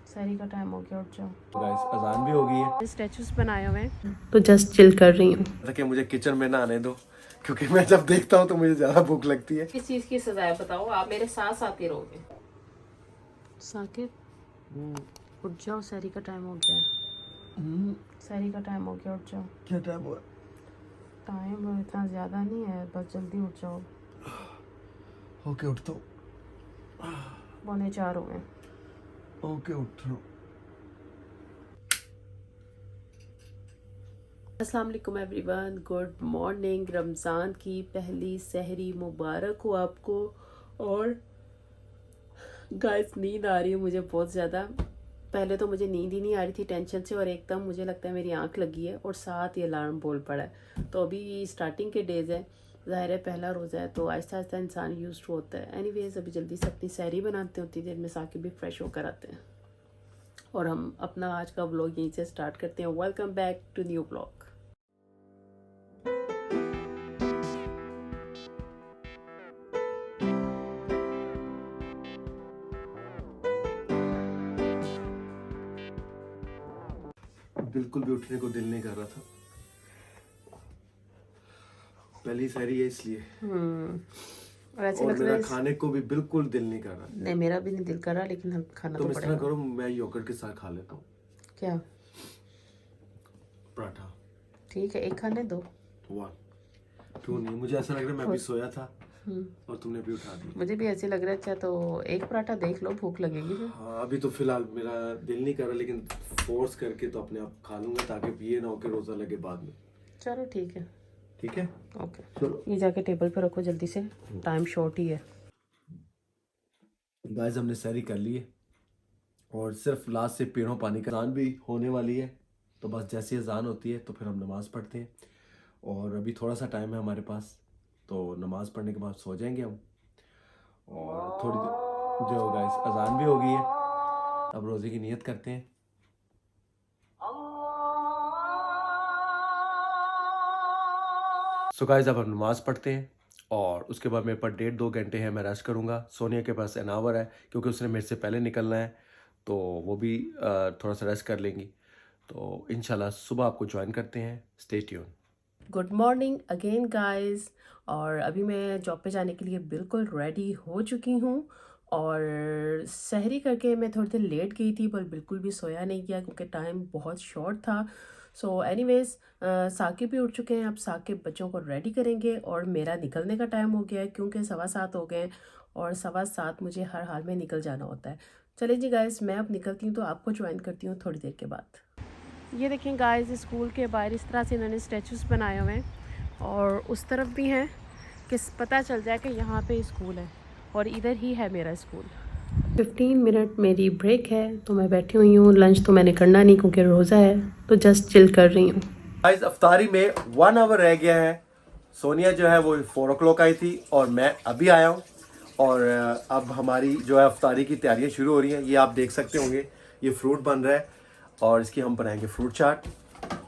सहरी का टाइम हो गया, उठ जाओ। तो गाइस अजान भी हो गई है। स्टैचूज बनाए हुए हैं तो जस्ट चिल कर रही हूँ। ताकि मुझे किचन में ना आने दो, क्योंकि मैं जब देखता हूँ तो मुझे ज्यादा भूख लगती है। किस चीज की सजा है बताओ, आप मेरे साथ आते रहोगे। साकिब उठ जाओ, सहरी का टाइम हो गया है। सहरी का टाइम हो गया, उठ जाओ। क्या टाइम हुआ? टाइम इतना ज्यादा नहीं है, बस जल्दी उठ जाओ। ओके उठता हूँ। 3:45 हो गए। ओके उठ रहा हूँ। अस्सलाम वालेकुम एवरीवन, गुड मॉर्निंग। रमज़ान की पहली सहरी मुबारक हो आपको। और गाइस नींद आ रही है मुझे बहुत ज़्यादा। पहले तो मुझे नींद ही नहीं आ रही थी टेंशन से, और एकदम मुझे लगता है मेरी आंख लगी है और साथ ही अलार्म बोल पड़ा है। तो अभी स्टार्टिंग के डेज़ है, ज़ाहिर है पहला रोज़ा है, तो आहिस्ता आहिस्ता इंसान यूज्ड टू होता है। एनीवेज अभी जल्दी से अपनी सहरी बनाते हैं, उतनी देर में साकिब भी फ्रेश होकर आते हैं और हम अपना आज का व्लॉग यहीं से स्टार्ट करते हैं। Welcome back to new vlog. बिल्कुल भी उठने को दिल नहीं कर रहा था। पहली सहरी है इसलिए, और ऐसे और लगता मेरा है खाने को भी बिल्कुल दिल नहीं कर रहा। नहीं, मेरा भी नहीं दिल कर रहा, लेकिन हम खाना तो तुम इस तरह पड़ेगा। करो, मैं योगर्ट के साथ खा लेता हूँ। क्या? पराठा। ठीक है, एक खाने दो। 1 2 नहीं, मुझे ऐसा लग रहा है मैं भी सोया था और तुमने भी उठा दी। मुझे भी ऐसे लग रहा है। अच्छा तो एक पराठा देख लो, भूख लगेगी फिर। हाँ अभी तो फिलहाल मेरा दिल नहीं कर रहा, लेकिन फोर्स करके तो अपने आप खा लूंगा, ताकि ये ना हो कि रोजा लगे बाद में। चलो ठीक है। ठीक है ओके चलो। ये जाके टेबल पे रखो जल्दी से, टाइम शॉर्ट ही है। गाइस हमने सहरी कर ली है और सिर्फ लास्ट से पेड़ों पानी का अजान भी होने वाली है। तो बस जैसे अजान होती है तो फिर हम नमाज़ पढ़ते हैं, और अभी थोड़ा सा टाइम है हमारे पास, तो नमाज़ पढ़ने के बाद सो जाएंगे हम। और थोड़ी देर जो गाइस अजान भी हो गई है, अब रोज़े की नियत करते हैं। सो गाइस अब हम नमाज़ पढ़ते हैं और उसके बाद मेरे पास 1.5-2 घंटे हैं, मैं रेस्ट करूँगा। सोनिया के पास एन आवर है, क्योंकि उसने मेरे से पहले निकलना है, तो वो भी थोड़ा सा रेस्ट कर लेंगी। तो इंशाल्लाह सुबह आपको ज्वाइन करते हैं। Stay tune. Good morning again guys. और अभी मैं जॉब पे जाने के लिए बिल्कुल रेडी हो चुकी हूँ। और सहरी करके मैं थोड़ी देर लेट गई थी, पर बिल्कुल भी सोया नहीं गया क्योंकि टाइम बहुत शॉर्ट था। सो एनीवेज साकिब भी उठ चुके हैं। अब साकिब बच्चों को रेडी करेंगे और मेरा निकलने का टाइम हो गया है, क्योंकि 7:15 हो गए और 7:15 मुझे हर हाल में निकल जाना होता है। चलिए जी गाइस, मैं अब निकलती हूँ, तो आपको ज्वाइन करती हूँ थोड़ी देर के बाद। ये देखें गाइस, स्कूल के बाहर इस तरह से इन्होंने स्टैचूज़ बनाए हुए हैं, और उस तरफ भी हैं कि पता चल जाए कि यहाँ पे स्कूल है, और इधर ही है मेरा स्कूल। 15 मिनट मेरी ब्रेक है, तो मैं बैठी हुई हूँ। लंच तो मैंने करना नहीं क्योंकि रोज़ा है, तो जस्ट चिल कर रही हूँ। गाइस अफ्तारी में 1 आवर रह गया है। सोनिया जो है वो 4 o'clock आई थी और मैं अभी आया हूँ, और अब हमारी जो है अफ्तारी की तैयारियां शुरू हो रही हैं। ये आप देख सकते होंगे, ये फ्रूट बन रहा है और इसकी हम बनाएंगे फ्रूट चाट,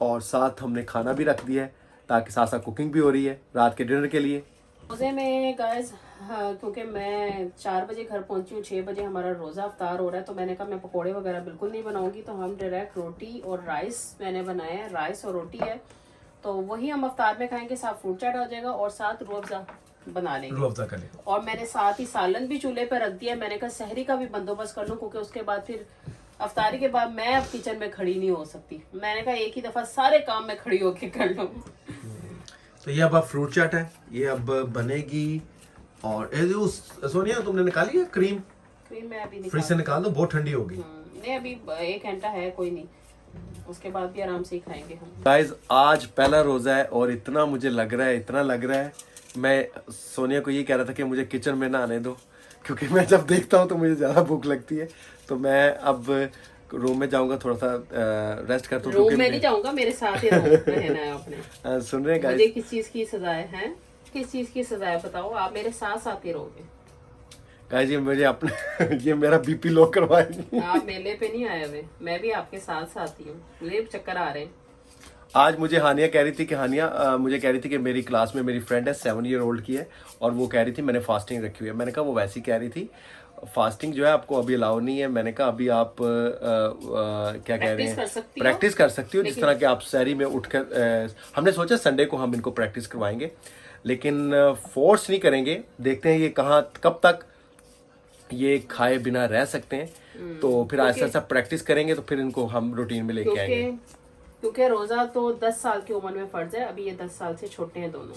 और साथ हमने खाना भी रख दिया है, ताकि साथ साथ कुकिंग भी हो रही है रात के डिनर के लिए। रोज़े में गाइस, हाँ, क्योंकि मैं 4 बजे घर पहुंची हूँ, 6 बजे हमारा रोज़ा अफ्तार हो रहा है, तो मैंने कहा मैं पकोड़े वगैरह बिल्कुल नहीं बनाऊंगी, तो हम डायरेक्ट रोटी और राइस मैंने बनाया है। राइस और रोटी है, तो वही हम अफ्तार में खाएंगे। साथ फ्रूट चाट हो जाएगा और साथ रूह अफ़ज़ा बना लेंगे। रूह अफ़ज़ा करें। और मैंने साथ ही सालन भी चूल्हे पर रख दिया। मैंने कहा सहरी का भी बंदोबस्त कर लूँ, क्योंकि उसके बाद फिर अफ्तारी के बाद मैं अब किचन में खड़ी नहीं हो सकती। मैंने कहा एक ही दफ़ा सारे काम मैं खड़ी होके कर लूँ। तो ये अब फ्रूट चाट है, ये अब बनेगी। और सोनिया तुमने निकाली है क्रीम? क्रीम मैं अभी फ्रिज से निकाल दो, बहुत ठंडी होगी। नहीं, अभी 1 घंटा है, कोई नहीं, उसके बाद भी आराम से ही खाएंगे हम। गाइस आज पहला रोजा है और इतना मुझे लग रहा है, इतना लग रहा है। मैं सोनिया को ये कह रहा था कि मुझे किचन में ना आने दो, क्योंकि मैं जब देखता हूँ तो मुझे ज़्यादा भूख लगती है। तो मैं अब रूम में जाऊंगा, थोड़ा सा रेस्ट करता हूँ। रूम में नहीं जाऊंगा, मेरे साथ ही रहना है आपने। सुन रहे हैं मुझे गाइस? किस चीज की सजा है? किस चीज की सजा है बताओ, आप मेरे साथ साथ ही रहोगे। गाइस ये मुझे अपने ये मेरा बीपी लो करवाएगी। आप मेले पे नहीं आए हुए, मैं भी आपके साथ साथ ही हूँ, मुझे चक्कर आ रहे हैं। आज मुझे हानिया कह रही थी कि मुझे कह रही थी कि मेरी क्लास में मेरी फ्रेंड है 7 year old की है, और वो कह रही थी मैंने फास्टिंग रखी हुई है। मैंने कहा वो वैसी कह रही थी, फास्टिंग जो है आपको अभी अलाउ नहीं है। मैंने कहा अभी आप क्या कह रहे हैं, प्रैक्टिस कर सकती हो, जिस तरह के आप सहरी में उठकर हमने सोचा संडे को हम इनको प्रैक्टिस करवाएंगे, लेकिन फोर्स नहीं करेंगे। देखते हैं ये कहाँ कब तक ये खाए बिना रह सकते हैं, तो फिर ऐसा ऐसा प्रैक्टिस करेंगे तो फिर इनको हम रूटीन में लेके आएंगे। क्योंकि रोजा तो 10 साल की उम्र में फर्ज है, अभी ये 10 साल से छोटे हैं दोनों।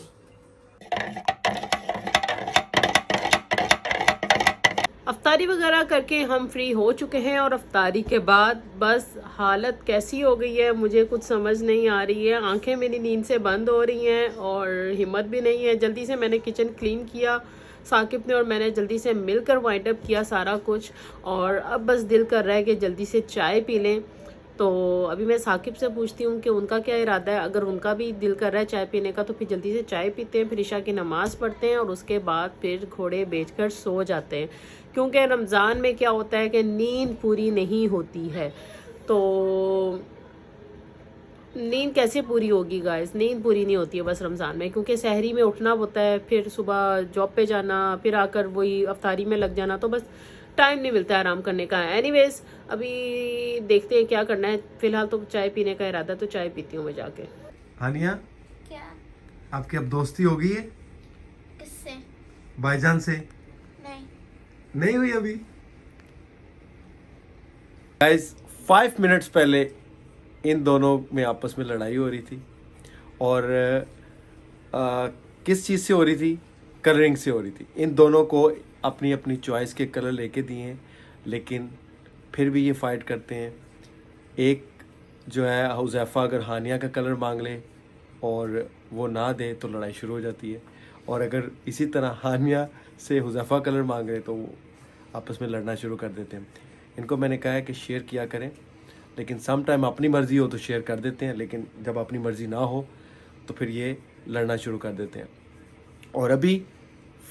अफ्तारी वगैरह करके हम फ्री हो चुके हैं और अफ्तारी के बाद बस हालत कैसी हो गई है मुझे कुछ समझ नहीं आ रही है। आंखें मेरी नींद से बंद हो रही हैं और हिम्मत भी नहीं है। जल्दी से मैंने किचन क्लीन किया साकिब ने और मैंने जल्दी से मिलकर वाइंड अप किया सारा कुछ, और अब बस दिल कर रहा है कि जल्दी से चाय पी लें। तो अभी मैं साकिब से पूछती हूँ कि उनका क्या इरादा है। अगर उनका भी दिल कर रहा है चाय पीने का तो फिर जल्दी से चाय पीते हैं, फिर ईशा की नमाज़ पढ़ते हैं और उसके बाद फिर घोड़े बेचकर सो जाते हैं। क्योंकि रमज़ान में क्या होता है कि नींद पूरी नहीं होती है। तो नींद कैसे पूरी होगी गाइस, नींद पूरी नहीं होती है बस रमज़ान में, क्योंकि सहरी में उठना होता है, फिर सुबह जॉब पे जाना, फिर आकर वही अफ्तारी में लग जाना, तो बस टाइम नहीं मिलता है आराम करने का। एनीवेज अभी देखते हैं क्या करना है। फिलहाल तो चाय पीने का इरादा, तो चाय पीती हूँ मैं जाके। हानिया, क्या? आपकी अब दोस्ती हो गई है किससे? भाईजान से? नहीं। नहीं हुई अभी। गाइस 5 मिनट्स पहले इन दोनों में आपस में लड़ाई हो रही थी, और किस चीज़ से हो रही थी? कलरिंग से हो रही थी। इन दोनों को अपनी अपनी चॉइस के कलर लेके दिए हैं, लेकिन फिर भी ये फाइट करते हैं। एक जो है हुज़ैफ़ा अगर हानिया का कलर मांग ले और वो ना दे तो लड़ाई शुरू हो जाती है, और अगर इसी तरह हानिया से हुज़ैफ़ा कलर मांग ले तो वो आपस में लड़ना शुरू कर देते हैं। इनको मैंने कहा है कि शेयर किया करें, लेकिन सम टाइम अपनी मर्ज़ी हो तो शेयर कर देते हैं, लेकिन जब अपनी मर्ज़ी ना हो तो फिर ये लड़ना शुरू कर देते हैं। और अभी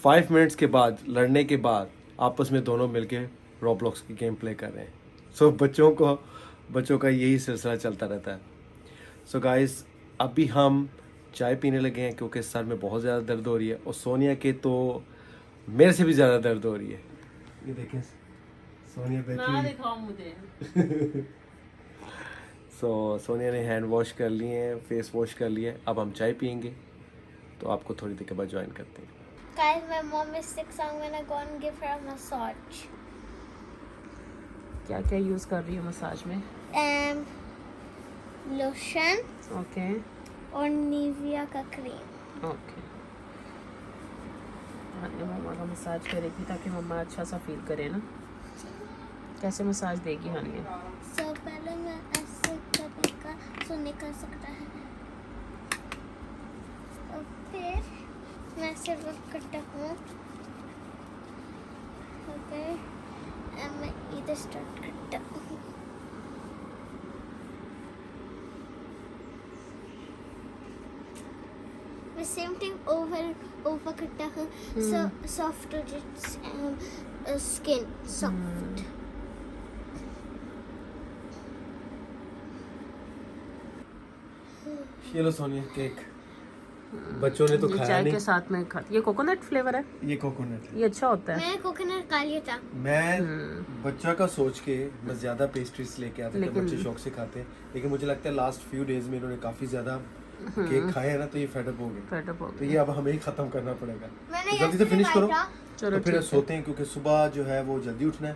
5 मिनट्स के बाद, लड़ने के बाद, आपस में दोनों मिलके रोब्लॉक्स की गेम प्ले कर रहे हैं। सो बच्चों का यही सिलसिला चलता रहता है। सो गाइस अभी हम चाय पीने लगे हैं क्योंकि सर में बहुत ज़्यादा दर्द हो रही है, और सोनिया के तो मेरे से भी ज़्यादा दर्द हो रही है। ये देखें सोनिया बैठी ना दिखाओ मुझे। सो सोनिया ने हैंड वॉश कर लिए हैं, फेस वॉश कर लिया है। अब हम चाय पियेंगे, तो आपको थोड़ी देर के बाद ज्वाइन करते हैं। Guys, my mom is sick, so I'm gonna go and give her a massage. क्या क्या यूज़ कर रही हो मसाज में? Lotion ओके और Nivea का क्रीम। ओके। हानिया मम्मा का मसाज करेगी ताकि मम्मा अच्छा सा फील करे ना। कैसे मसाज देगी हानिया? So पहले मैं ऐसे करेगा तो निकल सकता है, और फिर मैं ऐसे रख करता हूँ, और फिर मैं इधर स्टार्ट करता हूँ। मैं सेम थिंग ओवर करता हूँ, so soft हो जाए स्किन सॉफ्ट। ये लो सोनिया केक, बच्चों ने तो ये खाया चाय नहीं। के साथ में खाती। ये कोकोनट फ्लेवर है, ये कोकोनट है। ये अच्छा होता है। मैं कोकोनट खा लिया था। मैं बच्चा का सोच के मैं ज्यादा पेस्ट्रीज लेके आता था, लेकिन- बच्चे शौक से खाते हैं, लेकिन मुझे लगता है लास्ट फ्यू डेज में इन्होंने काफी ज्यादा केक खाए हैं ना, तो ये फेडअप हो गए। फेडअप हो तो ये अब हमें ही खत्म करना पड़ेगा। मैंने तो जल्दी से फिनिश करो, चलो तो फिर ठीक है। सोते हैं, क्योंकि सुबह जो है वो जल्दी उठना है।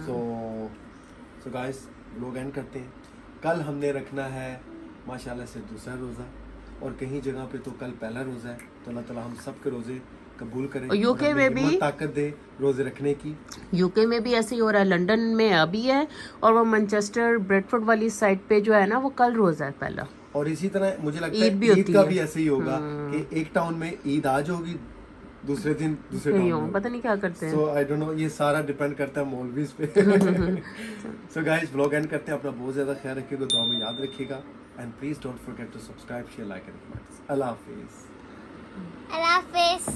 सो गाइस लोग एंड करते हैं। कल हमने रखना है माशाल्लाह से दूसरा रोज़ा, और कहीं जगह पे तो कल पहला रोज़ा है। तो अल्लाह ताला हम सब के रोज़े कबूल करे, और UK हमें में भी- हिम्मत ताकत दे रोज़े रखने की। यूके में भी ऐसे ही हो रहा है, लंदन में अभी है, और वो मैनचेस्टर ब्रेडफोर्ड वाली साइड पे जो है ना वो कल रोज़ा है पहला। और इसी तरह मुझे लगता ईद भी है ईद होती का है। भी ऐसे ही होगा कि एक टाउन में ईद आज होगी, दूसरे दिन दूसरे कहीं टाउन हो, में। पता नहीं क्या करते हैं। सो आई डोंट नो, ये सारा डिपेंड करता है मौलवीज पे। सो गाइस व्लॉग एंड करते हैं। अपना बहुत ज़्यादा ख्याल रखिएगा, दुआ में याद रखिएगा, and please don't forget to subscribe, share, like and comment. अल्लाह हाफिज़। अल्लाह हाफिज़।